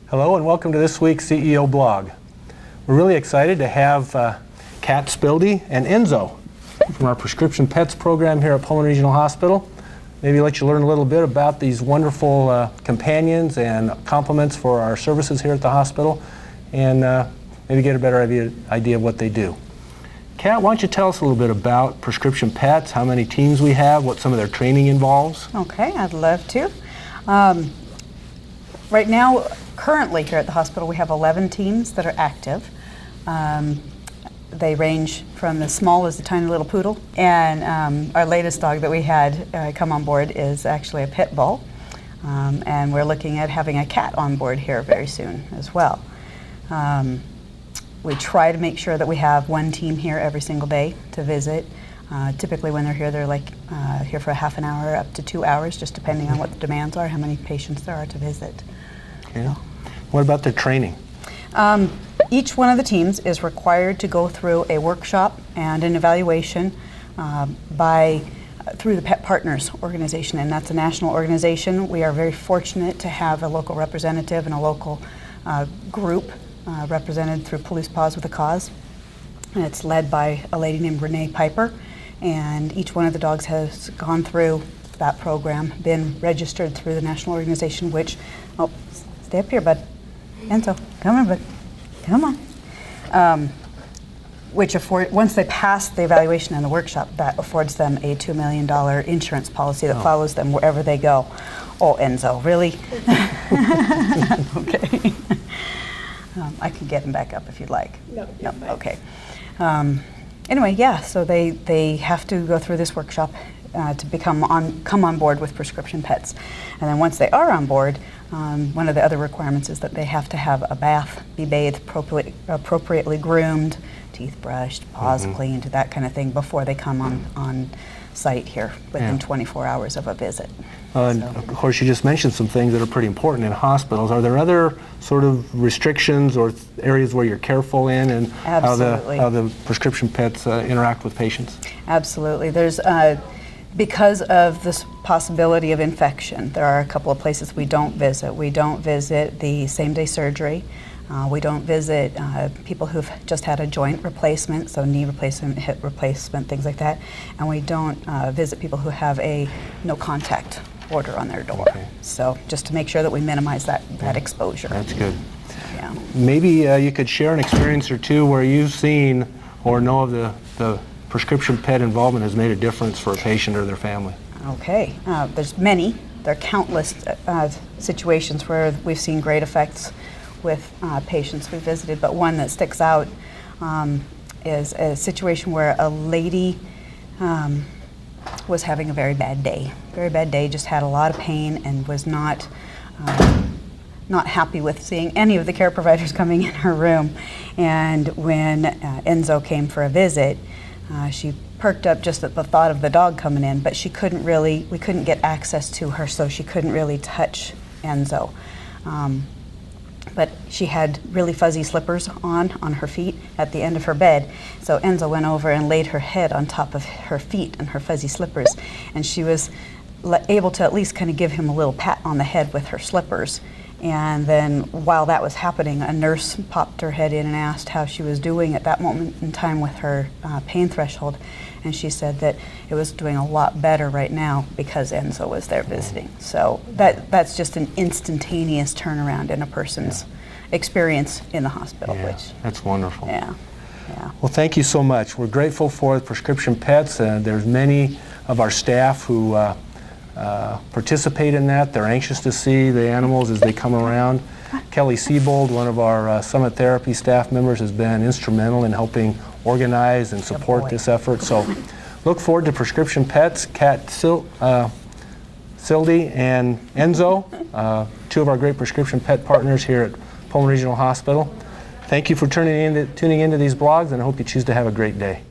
Hello and welcome to this week's CEO blog. We're really excited to have Kat Spilde and Enzo from our Prescription Pets program here at Pullman Regional Hospital. Maybe let you learn a little bit about these wonderful companions and complements for our services here at the hospital, and maybe get a better idea of what they do. Kat, why don't you tell us a little bit about Prescription Pets, how many teams we have, what some of their training involves? Okay, I'd love to. Right now, currently here at the hospital, we have 11 teams that are active. They range from the small as a tiny little poodle, and our latest dog that we had come on board is actually a pit bull, and we're looking at having a cat on board here very soon as well. We try to make sure that we have one team here every single day to visit. Typically when they're here, they're here for a half an hour up to 2 hours, just depending on what the demands are, how many patients there are to visit. Okay. So. What about their training? Each one of the teams is required to go through a workshop and an evaluation through the Pet Partners organization, and that's a national organization. We are very fortunate to have a local representative and a local group represented through Police Paws with a Cause, and it's led by a lady named Renee Piper, and each one of the dogs has gone through that program, been registered through the national organization, which, oh, stay up here, bud. Enzo, come on, bud. Come on. Which once they pass the evaluation and the workshop, that affords them a $2 million insurance policy that follows them wherever they go. Oh, Enzo, really? Okay. I can get him back up if you'd like. No, okay. Anyway, yeah, so they have to go through this workshop to come on board with Prescription Pets. And then once they are on board, one of the other requirements is that they have to have a bath, be bathed, appropriately groomed, teeth brushed, paws cleaned, that kind of thing, before they come on site here within 24 hours of a visit. And of course, you just mentioned some things that are pretty important in hospitals. Are there other sort of restrictions or areas where you're careful in, and how the prescription pets interact with patients? Absolutely. There's because of this possibility of infection, there are a couple of places we don't visit. We don't visit the same-day surgery. We don't visit people who've just had a joint replacement, so knee replacement, hip replacement, things like that. And we don't visit people who have a no-contact order on their door. Okay. So just to make sure that we minimize that exposure. That's good. Yeah. Maybe you could share an experience or two where you've seen or know of the prescription pet involvement has made a difference for a patient or their family. Okay. There's many. There are countless situations where we've seen great effects with patients we visited, but one that sticks out is a situation where a lady was having a very bad day, just had a lot of pain and was not happy with seeing any of the care providers coming in her room. And when Enzo came for a visit, she perked up just at the thought of the dog coming in, but we couldn't get access to her, so she couldn't really touch Enzo. But she had really fuzzy slippers on her feet at the end of her bed. So Enzo went over and laid her head on top of her feet and her fuzzy slippers. And she was able to at least kind of give him a little pat on the head with her slippers. And then while that was happening, a nurse popped her head in and asked how she was doing at that moment in time with her pain threshold. And she said that it was doing a lot better right now because Enzo was there visiting. So that's just an instantaneous turnaround in a person's experience in the hospital. Yeah, that's wonderful. Yeah. Well, thank you so much. We're grateful for Prescription Pets. There's many of our staff who participate in that. They're anxious to see the animals as they come around. Kelly Siebold, one of our Summit Therapy staff members, has been instrumental in helping organize and support this effort. So look forward to Prescription Pets, Kat Spilde and Enzo, two of our great prescription pet partners here at Pullman Regional Hospital. Thank you for tuning into these blogs, and I hope you choose to have a great day.